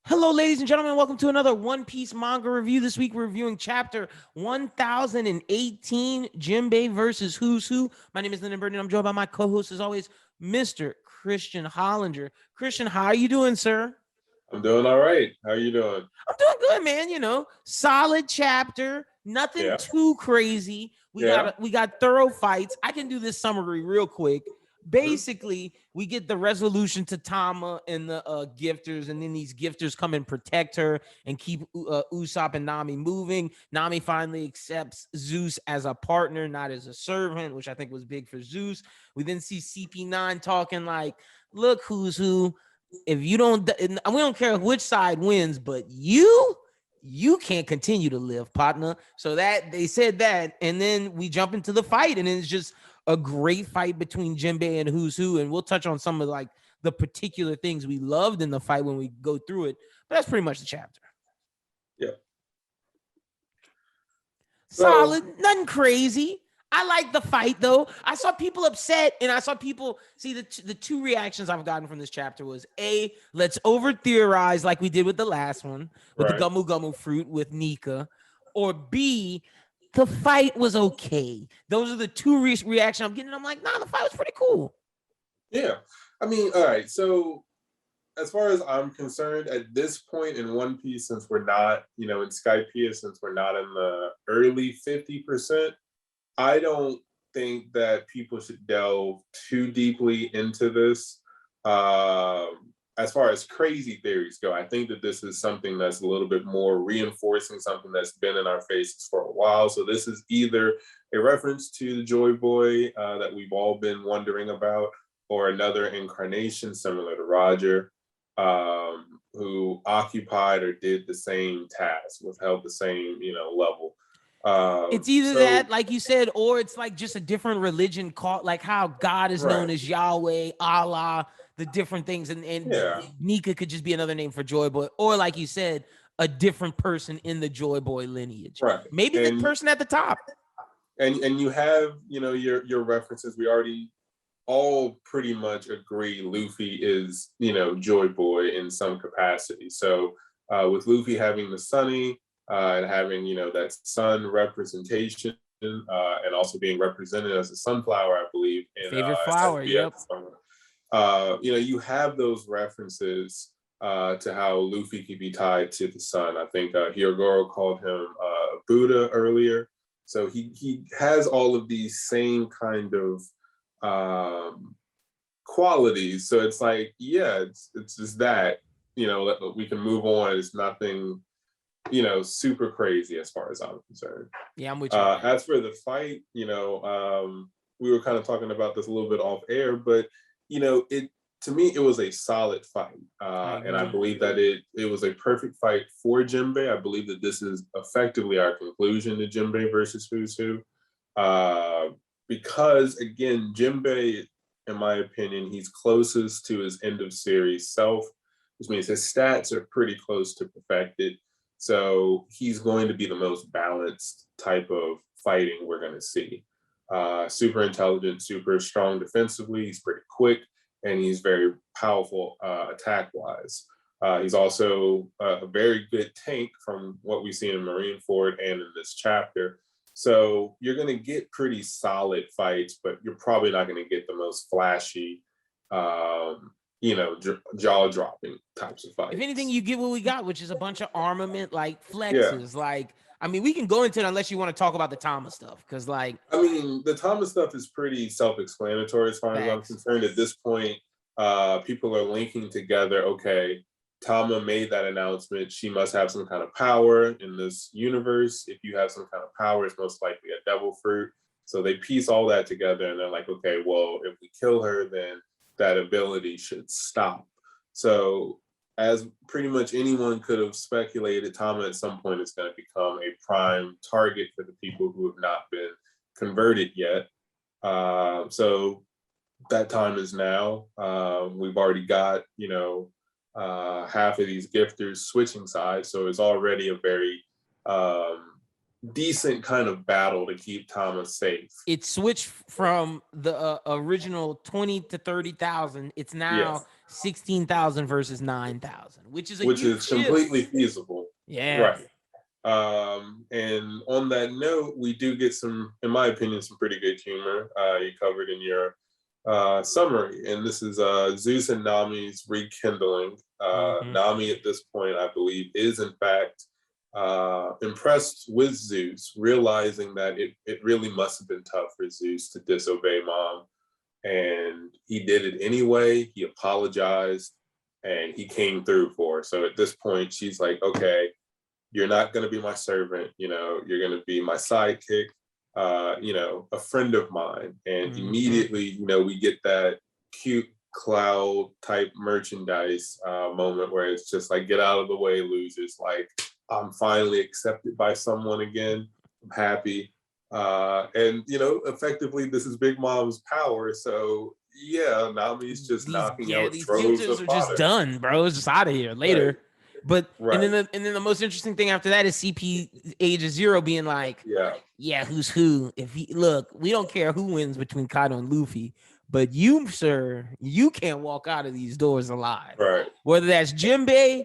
Hello, ladies and gentlemen. Welcome to another One Piece manga review. This week, we're reviewing chapter 1018, Jinbe versus Who's Who. My name is Lyndon Burton, and I'm joined by my co-host, as always, Mr. Christian Hollinger. Christian, how are you doing, sir? I'm doing all right. How are you doing? I'm doing good, man. You know, solid chapter, nothing too crazy. We got thorough fights. I can do this summary real quick. Basically, we get the resolution to Tama and the gifters, and then these gifters come and protect her and keep Usopp and Nami moving. Nami finally accepts Zeus as a partner, not as a servant, which I think was big for Zeus. We then see CP9 talking like, look, who's who. If you don't, we don't care which side wins, but you can't continue to live, partner. So that they said that, and then we jump into the fight, and it's just a great fight between Jinbe and Who's Who, and we'll touch on some of like the particular things we loved in the fight when we go through it. But that's pretty much the chapter. Yeah. Solid, nothing crazy. I like the fight though. I saw people upset, and I saw people see the two reactions I've gotten from this chapter was A, let's over theorize like we did with the last one with the Gumu Gumu fruit with Nika, or B, the fight was okay. Those are the two reactions I'm getting. I'm like, nah, the fight was pretty cool. Yeah. I mean, all right. So as far as I'm concerned, at this point in One Piece, since we're not, in Skypiea, since we're not in the early 50%, I don't think that people should delve too deeply into this. As far as crazy theories go, I think that this is something that's a little bit more reinforcing something that's been in our faces for a while. So this is either a reference to the Joy Boy that we've all been wondering about, or another incarnation similar to Roger, who occupied or did the same task, withheld the same, level. It's either that, like you said, or it's like just a different religion called, like how God is known as Yahweh, Allah, the different things, and Nika could just be another name for Joy Boy, or like you said, a different person in the Joy Boy lineage. Right. Maybe the person at the top. And you have, your references. We already all pretty much agree Luffy is, Joy Boy in some capacity. So with Luffy having the Sunny, and having, that sun representation, and also being represented as a sunflower, I believe. In, favorite flower, yep. You have those references to how Luffy could be tied to the sun. I think Hyogoro called him Buddha earlier. So he has all of these same kind of qualities. So it's like, it's just that, we can move on. It's nothing super crazy as far as I'm concerned. Yeah, I'm with you. As for the fight, we were kind of talking about this a little bit off air, but to me, it was a solid fight. And I believe that it was a perfect fight for Jinbe. I believe that this is effectively our conclusion to Jinbe versus Who's Who. Because again, Jinbe, in my opinion, he's closest to his end of series self, which means his stats are pretty close to perfected. So he's going to be the most balanced type of fighting we're going to see. Super intelligent, super strong defensively. He's pretty quick, and he's very powerful attack-wise. He's also a very good tank from what we see in Marineford and in this chapter. So you're going to get pretty solid fights, but you're probably not going to get the most flashy, jaw-dropping types of fights. If anything, you get what we got, which is a bunch of armament, like flexes. Yeah. Like, I mean, we can go into it unless you want to talk about the Tama stuff, because, like, I mean, the Tama stuff is pretty self-explanatory as far as I'm concerned. At this point, people are linking together. Okay, Tama made that announcement. She must have some kind of power in this universe. If you have some kind of power, it's most likely a devil fruit. So they piece all that together, and they're like, okay, well, if we kill her, then that ability should stop. So as pretty much anyone could have speculated, Tama at some point is going to become a prime target for the people who have not been converted yet. So that time is now. We've already got, half of these gifters switching sides. So it's already a very decent kind of battle to keep Thomas safe. It switched from the original 20 to 30,000. It's now 16,000 versus 9,000, which is a huge shift. Completely feasible. Yeah. Right. And on that note, we do get some, in my opinion, some pretty good humor. You covered in your summary, and this is Zeus and Nami's rekindling. Nami at this point, I believe, is in fact impressed with Zeus, realizing that it really must have been tough for Zeus to disobey mom, and he did it anyway. He apologized and he came through for her. So at this point, she's like, okay, you're not going to be my servant, you're going to be my sidekick, a friend of mine. And immediately, we get that cute cloud type merchandise moment where it's just like, get out of the way, losers. Like, I'm finally accepted by someone again. I'm happy. And effectively, this is Big Mom's power. So yeah, Nami's just knocking out these droves futures of are just done, bro. It's just out of here later. Right. But and then the most interesting thing after that is CP Age of Zero being like, yeah, who's who? Look, we don't care who wins between Kaido and Luffy, but you, sir, you can't walk out of these doors alive. Right. Whether that's Jinbe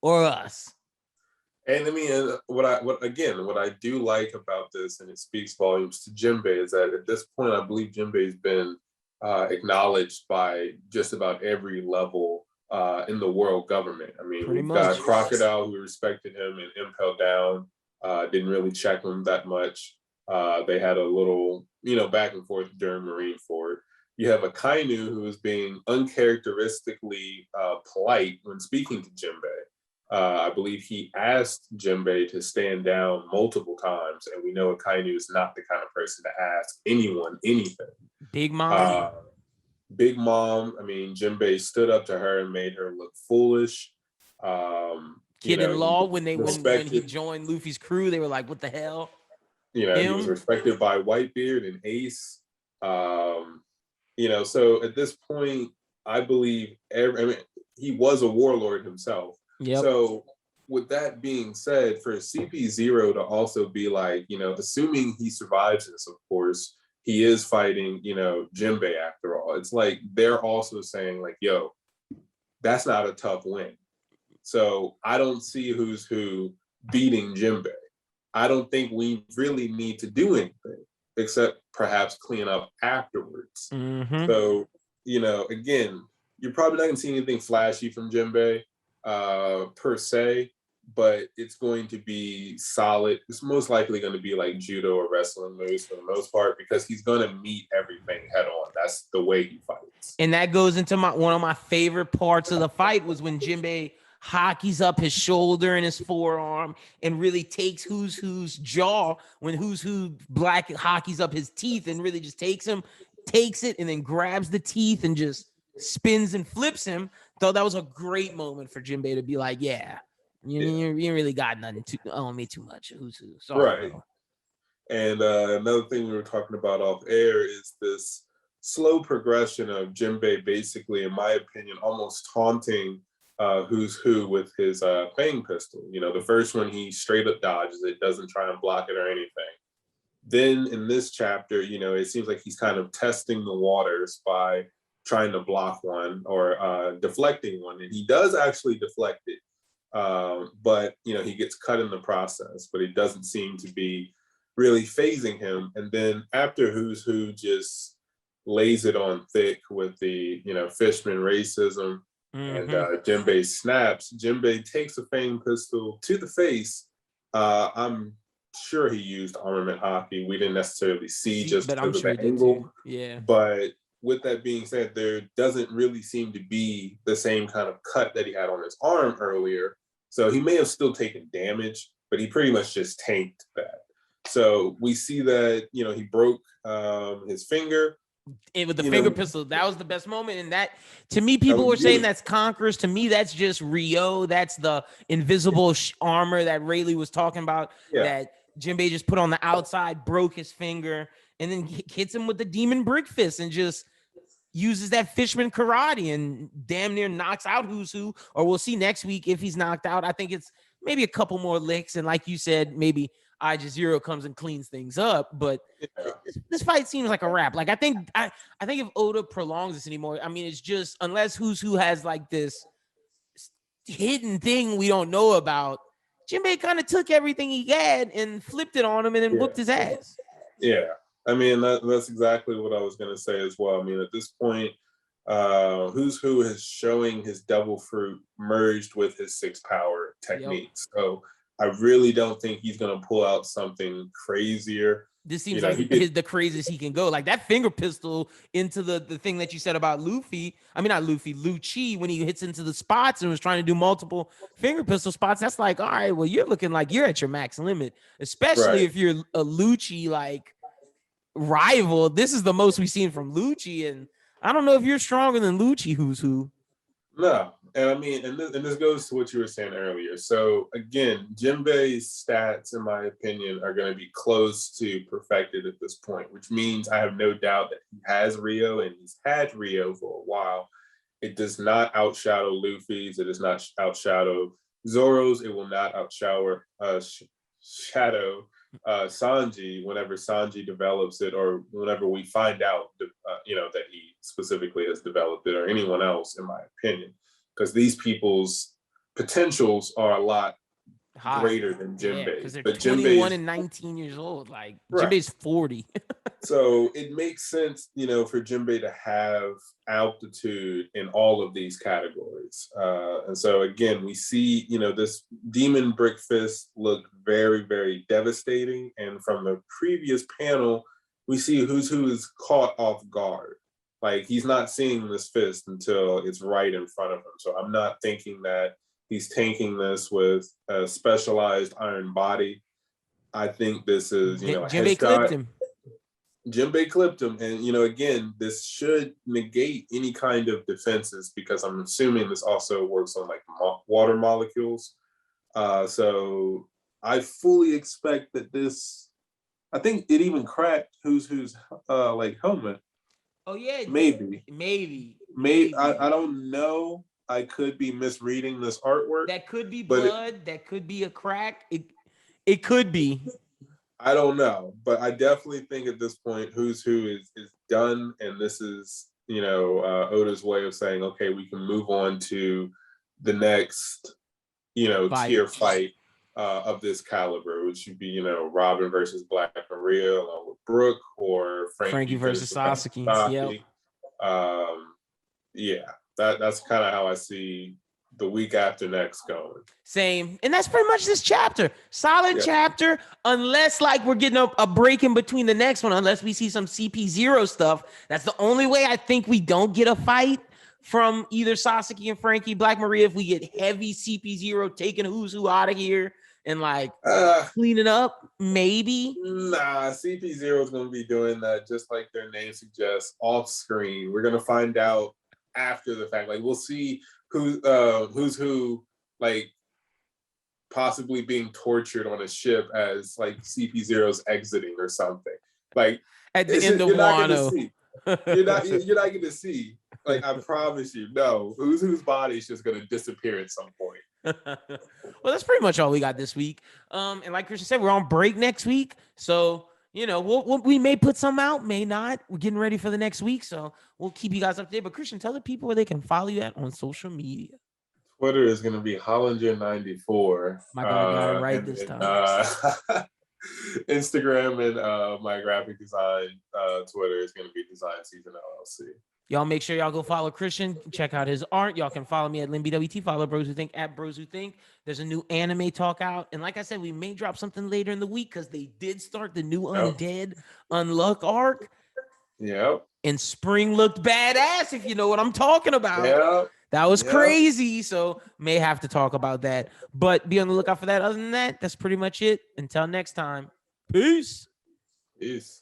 or us. And I mean, what I do like about this, and it speaks volumes to Jinbe, is that at this point, I believe Jinbe's been acknowledged by just about every level in the world government. I mean, we've got Crocodile, who respected him, and Impel Down didn't really check him that much. They had a little, back and forth during Marineford. You have a Kainu who is being uncharacteristically polite when speaking to Jinbe. I believe he asked Jinbe to stand down multiple times, and we know Akainu is not the kind of person to ask anyone anything. Big Mom. Big Mom. I mean, Jinbe stood up to her and made her look foolish. Kid in Law, when he joined Luffy's crew, they were like, "What the hell?" He was respected by Whitebeard and Ace. So at this point, I believe he was a warlord himself. Yep. So with that being said, for CP0 to also be like, assuming he survives this, of course, he is fighting, Jinbe after all. It's like they're also saying like, yo, that's not a tough win. So I don't see who's who beating Jinbe. I don't think we really need to do anything except perhaps clean up afterwards. So, again, you're probably not going to see anything flashy from Jinbe per se, but it's going to be solid. It's most likely going to be like judo or wrestling moves for the most part, because he's going to meet everything head on. That's the way he fights. And that goes into one of my favorite parts of the fight was when Jinbe hockeys up his shoulder and his forearm and really takes who's jaw, when who Black hockeys up his teeth and really just takes it and then grabs the teeth and just spins and flips him. Though that was a great moment for Jinbe to be like, yeah, you really got nothing on me too much. Who's who? Sorry, right. Bro. And another thing we were talking about off air is this slow progression of Jinbe basically, in my opinion, almost taunting who's who with his Fang pistol. The first one, he straight up dodges it, doesn't try and block it or anything. Then in this chapter, it seems like he's kind of testing the waters by trying to block one or deflecting one. And he does actually deflect it. But, he gets cut in the process, but it doesn't seem to be really phasing him. And then after who's who just lays it on thick with the, Fishman racism, and Jinbe snaps. Jinbe takes a Fang pistol to the face. I'm sure he used armament hockey. We didn't necessarily see just because of the angle. Yeah. But with that being said, there doesn't really seem to be the same kind of cut that he had on his arm earlier. So he may have still taken damage, but he pretty much just tanked that. So we see that, he broke his finger. And with the finger pistol, that was the best moment. And that, to me, people were saying that's Conquerors. To me, that's just Rio. That's the invisible armor that Rayleigh was talking about. Yeah. That Jinbe just put on the outside, broke his finger, and then hits him with the demon brick fist and just uses that Fishman karate and damn near knocks out who's who. Or we'll see next week if he's knocked out. I think it's maybe a couple more licks. And like you said, maybe Zero comes and cleans things up. But this fight seems like a wrap. Like I think if Oda prolongs this anymore, I mean, it's just unless Who's Who has like this hidden thing we don't know about. Jinbe kind of took everything he had and flipped it on him and then whooped his ass. Yeah. I mean, that's exactly what I was going to say as well. I mean, at this point, Who's Who is showing his devil fruit merged with his 6 power techniques. Yep. So I really don't think he's going to pull out something crazier. This seems like the craziest he can go. Like that finger pistol into the thing that you said about Luffy. I mean, not Luffy, Lucci, when he hits into the spots and was trying to do multiple finger pistol spots. That's like, all right, well, you're looking like you're at your max limit, especially if you're a Lucci like rival. This is the most we've seen from Lucci, and I don't know if you're stronger than Lucci. Who's Who? No, and I mean, and this goes to what you were saying earlier. So again, Jinbe's stats, in my opinion, are going to be close to perfected at this point, which means I have no doubt that he has Rio and he's had Rio for a while. It does not outshadow Luffy's. It does not outshadow Zoro's. It will not outshadow shadow Sanji whenever Sanji develops it, or whenever we find out that he specifically has developed it, or anyone else, in my opinion, because these people's potentials are a lot greater than Jinbe. Because they're 21 and 19 years old. Like Jinbe's 40. So it makes sense, for Jinbe to have altitude in all of these categories. And so again, we see, this Demon Brick Fist look very, very devastating. And from the previous panel, we see Who's Who is caught off guard. Like he's not seeing this fist until it's right in front of him. So I'm not thinking that he's tanking this with a specialized iron body. I think this is, Jinbe clipped him. Jinbe clipped him. And, again, this should negate any kind of defenses, because I'm assuming this also works on like water molecules. So I fully expect that this, I think it even cracked Who's like helmet. Oh yeah. Maybe. I don't know. I could be misreading this artwork. That could be blood. That could be a crack. It could be. I don't know, but I definitely think at this point, Who's Who is done, and this is Oda's way of saying, okay, we can move on to the next tier fight of this caliber, which would be Robin versus Black Maria along with Brooke, or Frankie versus Sasaki. Yep. That's kind of how I see the week after next going. Same. And that's pretty much this chapter. Solid chapter, unless like we're getting a break in between the next one, unless we see some CP0 stuff. That's the only way I think we don't get a fight from either Sasaki and Frankie, Black Maria, if we get heavy CP0 taking Who's Who out of here and like cleaning up, maybe. Nah, CP0 is going to be doing that, just like their name suggests, off screen. We're going to find out after the fact. Like we'll see Who's Who, like possibly being tortured on a ship as like CP0's exiting or something. Like at the end of Wano. You're not going to see. Like I promise you, no. Who's Who's body is just going to disappear at some point. Well, that's pretty much all we got this week. And like Christian said, we're on break next week, so we may put some out, may not. We're getting ready for the next week, so we'll keep you guys up there. But Christian, tell the people where they can follow you at on social media. Twitter is going to be Hollinger94. My God, got it right this time. Instagram and my graphic design Twitter is going to be Design Season LLC. Y'all make sure y'all go follow Christian. Check out his art. Y'all can follow me at LinBWT. Follow Bros Who Think at Bros Who Think. There's a new anime talk out. And like I said, we may drop something later in the week because they did start the new Undead Unluck arc. Yep. And spring looked badass, if you know what I'm talking about. Yep. That was crazy. So may have to talk about that. But be on the lookout for that. Other than that, that's pretty much it. Until next time. Peace. Peace.